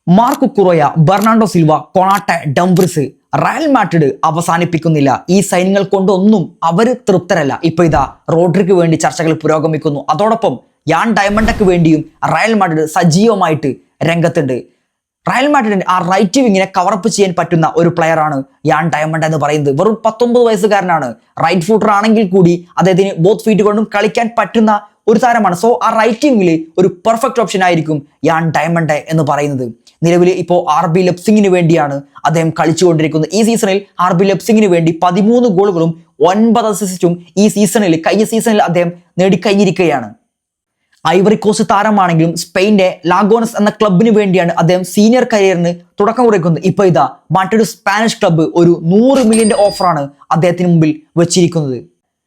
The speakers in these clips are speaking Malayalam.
Mark Cucurella, Bernardo Silva, Konate, Dumfries, Real Madrid അവസാനിപ്പിക്കുന്നില്ല. ഈ സൈന്യങ്ങൾ കൊണ്ടൊന്നും അവർ തൃപ്തരല്ല. ഇപ്പൊ ഇതാ റോഡ്രിക്ക് വേണ്ടി ചർച്ചകൾ പുരോഗമിക്കുന്നു. അതോടൊപ്പം യാൻ ഡയമണ്ടക്ക് വേണ്ടിയും റയൽ മാഡ്രിഡ് സജീവമായിട്ട് രംഗത്തുണ്ട്. റയൽ മാഡ്രിഡിന് ആ റൈറ്റ് വിങ്ങിനെ കവറപ്പ് ചെയ്യാൻ പറ്റുന്ന ഒരു പ്ലെയറാണ് യാൻ ഡയമണ്ട് എന്ന് പറയുന്നത്. വെറും 19 വയസ്സുകാരനാണ്. റൈറ്റ് ഫൂട്ടർ ആണെങ്കിൽ കൂടി അദ്ദേഹത്തിന് ബോത്ത് ഫീറ്റ് കൊണ്ടും കളിക്കാൻ പറ്റുന്ന ഒരു താരമാണ്. സോ ആ റൈറ്റ് വിങ്ങിൽ ഒരു പെർഫെക്റ്റ് ഓപ്ഷൻ ആയിരിക്കും യാൻ ഡയമണ്ട് എന്ന് പറയുന്നത്. നിലവിൽ ഇപ്പോൾ RB ലെപ്സിങ്ങിന് വേണ്ടിയാണ് അദ്ദേഹം കളിച്ചുകൊണ്ടിരിക്കുന്നത്. ഈ സീസണിൽ RB ലെപ്സിങ്ങിന് വേണ്ടി 13 ഗോളുകളും 9 അസിസ്റ്റും ഈ സീസണിൽ കഴിഞ്ഞ സീസണിൽ അദ്ദേഹം നേടിക്കഴിഞ്ഞിരിക്കുകയാണ്. ഐവറി കോസ്റ്റ് താരമാണെങ്കിലും സ്പെയിന്റെ ലാഗോനസ് എന്ന ക്ലബിന് വേണ്ടിയാണ് അദ്ദേഹം സീനിയർ കരിയറിന് തുടക്കം കുറിക്കുന്നത്. ഇപ്പൊ ഇതാ മറ്റൊരു സ്പാനിഷ് ക്ലബ്ബ് ഒരു 100 മില്യന്റെ ഓഫറാണ് അദ്ദേഹത്തിന് മുമ്പിൽ വെച്ചിരിക്കുന്നത്.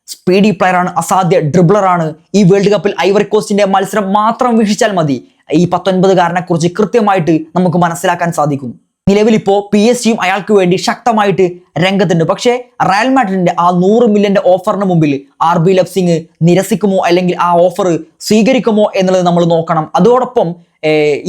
സ്പീഡി പ്ലെയറാണ്, അസാധ്യ ഡ്രിബ്ലറാണ്. ഈ വേൾഡ് കപ്പിൽ ഐവറി കോസ്റ്റിന്റെ മത്സരം മാത്രം വീക്ഷിച്ചാൽ മതി ഈ 19-കാരനെ കുറിച്ച് കൃത്യമായിട്ട് നമുക്ക് മനസ്സിലാക്കാൻ സാധിക്കും. നിലവിൽ ഇപ്പോ PSG-യും അയാൾക്ക് വേണ്ടി ശക്തമായിട്ട് രംഗത്തുണ്ട്. പക്ഷേ റയൽ മാഡ്രിഡിന്റെ ആ 100 മില്യന്റെ ഓഫറിന് മുമ്പിൽ RB ലെപ്സിങ് നിരസിക്കുമോ അല്ലെങ്കിൽ ആ ഓഫർ സ്വീകരിക്കുമോ എന്നുള്ളത് നമ്മൾ നോക്കണം. അതോടൊപ്പം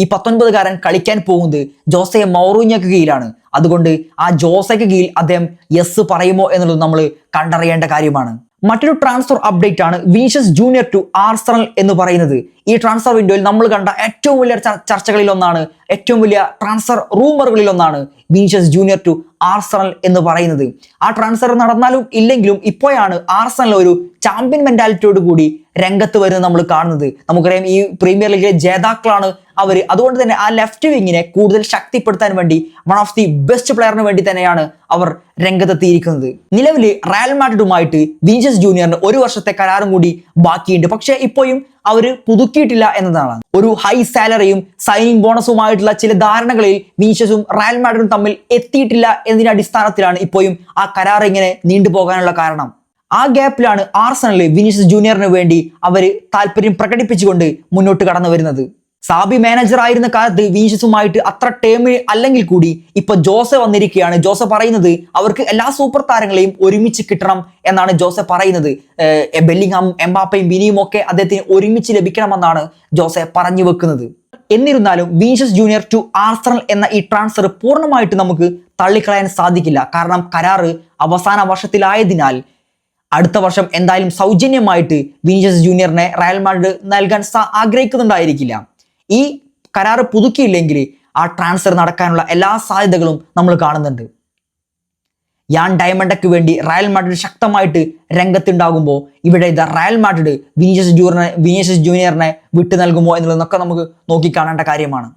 ഈ 19-കാരൻ കളിക്കാൻ പോകുന്നത് ജോസെ മൗറീഞ്ഞോയ്ക്ക് കീഴിലാണ്. അതുകൊണ്ട് ആ ജോസയ്ക്ക് കീഴിൽ അദ്ദേഹം യെസ് പറയുമോ എന്നുള്ളത് നമ്മൾ കണ്ടറിയേണ്ട കാര്യമാണ്. മറ്റൊരു ട്രാൻസ്ഫർ അപ്ഡേറ്റ് ആണ് വിനീഷ്യസ് ജൂനിയർ ടു ആർസണൽ എന്ന് പറയുന്നത്. ഈ ട്രാൻസ്ഫർ വിൻഡോയിൽ നമ്മൾ കണ്ട ഏറ്റവും വലിയ ചർച്ചകളിൽ ഒന്നാണ്, ഏറ്റവും വലിയ ട്രാൻസ്ഫർ റൂമറുകളിൽ ഒന്നാണ് വിനീഷ്യസ് ജൂനിയർ ടു ആർസണൽ എന്ന് പറയുന്നത്. ആ ട്രാൻസ്ഫർ നടന്നാലും ഇല്ലെങ്കിലും ഇപ്പോഴാണ് ആർസണൽ ഒരു ചാമ്പ്യൻ മെന്റാലിറ്റിയോട് കൂടി രംഗത്ത് വരുന്നത് നമ്മൾ കാണുന്നത്. നമുക്കറിയാം ഈ പ്രീമിയർ ലീഗിലെ ജേതാക്കളാണ് അവർ. അതുകൊണ്ട് തന്നെ ആ ലെഫ്റ്റ് വിങ്ങിനെ കൂടുതൽ ശക്തിപ്പെടുത്താൻ വേണ്ടി വൺ ഓഫ് ദി ബെസ്റ്റ് പ്ലെയറിന് വേണ്ടി തന്നെയാണ് അവർ രംഗത്തെത്തിയിരിക്കുന്നത്. നിലവിൽ റയൽ മാഡ്രിഡുമായിട്ട് വിനീഷ്യസ് ജൂനിയറിന് 1 വർഷത്തെ കരാറും കൂടി ബാക്കിയുണ്ട്. പക്ഷേ ഇപ്പോഴും അവർ പുതുക്കിയിട്ടില്ല എന്നതാണ്. ഒരു ഹൈ സാലറിയും സൈനിങ് ബോണസുമായിട്ടുള്ള ചില ധാരണകളിൽ വിനീഷ്യസും റയൽ മാഡ്രിഡും തമ്മിൽ എത്തിയിട്ടില്ല എന്നതിന്റെ അടിസ്ഥാനത്തിലാണ് ഇപ്പോഴും ആ കരാർ ഇങ്ങനെ നീണ്ടുപോകാനുള്ള കാരണം. ആ ഗ്യാപ്പിലാണ് ആർസണൽ വിനീഷ്യസ് ജൂനിയറിന് വേണ്ടി അവർ താല്പര്യം പ്രകടിപ്പിച്ചുകൊണ്ട് മുന്നോട്ട് കടന്നു വരുന്നത്. സാബി മാനേജർ ആയിരുന്ന കാലത്ത് വിനീഷ്യസുമായിട്ട് അത്ര ടേമിൽ അല്ലെങ്കിൽ കൂടി ഇപ്പൊ ജോസെ വന്നിരിക്കുകയാണ്. ജോസെ പറയുന്നത് അവർക്ക് എല്ലാ സൂപ്പർ താരങ്ങളെയും ഒരുമിച്ച് കിട്ടണം എന്നാണ് ജോസെ പറയുന്നത്. ബെല്ലിംഗ്ഹാമും എംബാപ്പയും വിനിയും ഒക്കെ അദ്ദേഹത്തിന് ഒരുമിച്ച് ലഭിക്കണമെന്നാണ് ജോസെ പറഞ്ഞു വെക്കുന്നത്. എന്നിരുന്നാലും വിനീഷ്യസ് ജൂനിയർ ടു ആർസണൽ എന്ന ഈ ട്രാൻസ്ഫർ പൂർണ്ണമായിട്ട് നമുക്ക് തള്ളിക്കളയാൻ സാധിക്കില്ല. കാരണം കരാറ് അവസാന വർഷത്തിലായതിനാൽ അടുത്ത വർഷം എന്തായാലും സൗജന്യമായിട്ട് വിനീഷ്യസ് ജൂനിയറിനെ റയൽ മാഡ്രിഡ് നൽകാൻ ആഗ്രഹിക്കുന്നുണ്ടായിരിക്കില്ല. ഈ കരാറ് പുതുക്കിയില്ലെങ്കിൽ ആ ട്രാൻസ്ഫർ നടക്കാനുള്ള എല്ലാ സാധ്യതകളും നമ്മൾ കാണുന്നുണ്ട്. യാൻ ഡയമണ്ടക്ക് വേണ്ടി റയൽ മാഡ്രിഡ് ശക്തമായിട്ട് രംഗത്തുണ്ടാകുമ്പോൾ ഇവിടെ റയൽ മാഡ്രിഡ് വിനീഷ്യസ് ജൂനിയറിനെ വിട്ടു നൽകുമോ എന്നുള്ളതൊക്കെ നമുക്ക് നോക്കി കാണേണ്ട കാര്യമാണ്.